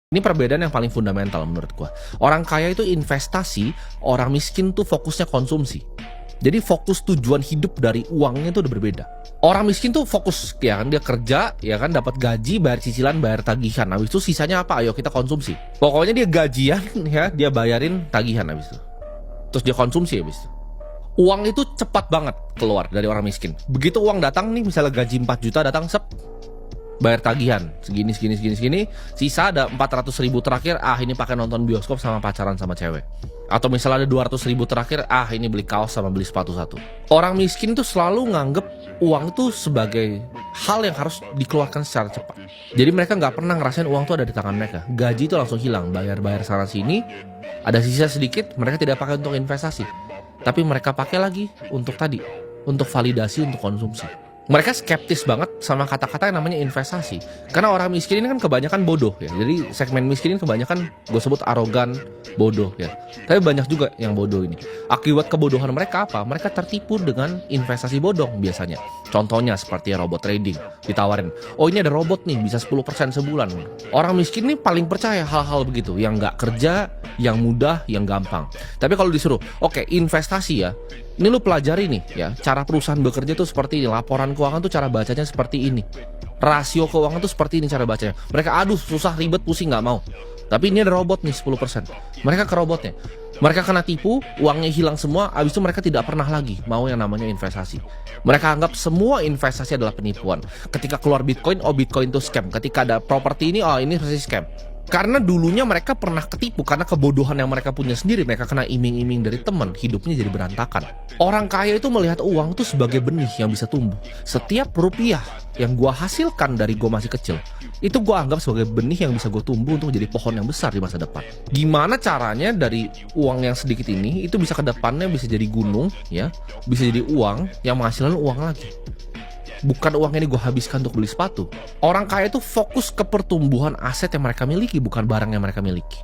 Ini perbedaan yang paling fundamental menurut gua. Orang kaya itu investasi, orang miskin tuh fokusnya konsumsi. Jadi fokus tujuan hidup dari uangnya itu udah berbeda. Orang miskin tuh fokus ya kan, dia kerja ya kan, dapat gaji, bayar cicilan, bayar tagihan. Habis itu sisanya apa? Ayo kita konsumsi. Pokoknya dia gajian ya, dia bayarin tagihan habis itu. Terus dia konsumsi habis itu. Uang itu cepat banget keluar dari orang miskin. Begitu uang datang nih, misalnya gaji 4 juta datang, sep, bayar tagihan segini, sisa ada 400.000 terakhir, ini pakai nonton bioskop sama pacaran sama cewek. Atau misalnya ada 200.000 terakhir, ini beli kaos sama beli sepatu satu. Orang miskin tuh selalu nganggep uang tuh sebagai hal yang harus dikeluarkan secara cepat. Jadi mereka nggak pernah ngerasain uang tuh ada di tangan mereka. Gaji tuh langsung hilang, bayar sana sini, ada sisa sedikit, mereka tidak pakai untuk investasi, tapi mereka pakai lagi untuk tadi, untuk validasi, untuk konsumsi. Mereka skeptis banget sama kata-kata yang namanya investasi. Karena orang miskin ini kan kebanyakan bodoh ya. Jadi segmen miskin ini kebanyakan gue sebut arogan, bodoh ya. Tapi banyak juga yang bodoh ini. Akibat kebodohan mereka apa? Mereka tertipu dengan investasi bodong biasanya. Contohnya seperti robot trading. Ditawarin, ini ada robot nih bisa 10% sebulan. Orang miskin ini paling percaya hal-hal begitu. Yang nggak kerja, yang mudah, yang gampang. Tapi kalau disuruh, investasi ya. Ini lu pelajari nih ya, cara perusahaan bekerja tuh seperti ini, laporan keuangan tuh cara bacanya seperti ini, rasio keuangan tuh seperti ini cara bacanya. Mereka aduh susah, ribet, pusing, nggak mau. Tapi ini ada robot nih 10%. Mereka ke robotnya, mereka kena tipu, uangnya hilang semua. Abis itu mereka tidak pernah lagi mau yang namanya investasi. Mereka anggap semua investasi adalah penipuan. Ketika keluar Bitcoin, Bitcoin itu scam. Ketika ada properti ini pasti scam. Karena dulunya mereka pernah ketipu, karena kebodohan yang mereka punya sendiri. Mereka kena iming-iming dari teman, hidupnya jadi berantakan. Orang kaya itu melihat uang itu sebagai benih yang bisa tumbuh. Setiap rupiah yang gua hasilkan dari gua masih kecil, itu gua anggap sebagai benih yang bisa gua tumbuh untuk jadi pohon yang besar di masa depan. Gimana caranya dari uang yang sedikit ini, itu bisa ke depannya bisa jadi gunung ya, bisa jadi uang yang menghasilkan uang lagi. Bukan uang ini gue habiskan untuk beli sepatu. Orang kaya itu fokus ke pertumbuhan aset yang mereka miliki, bukan barang yang mereka miliki.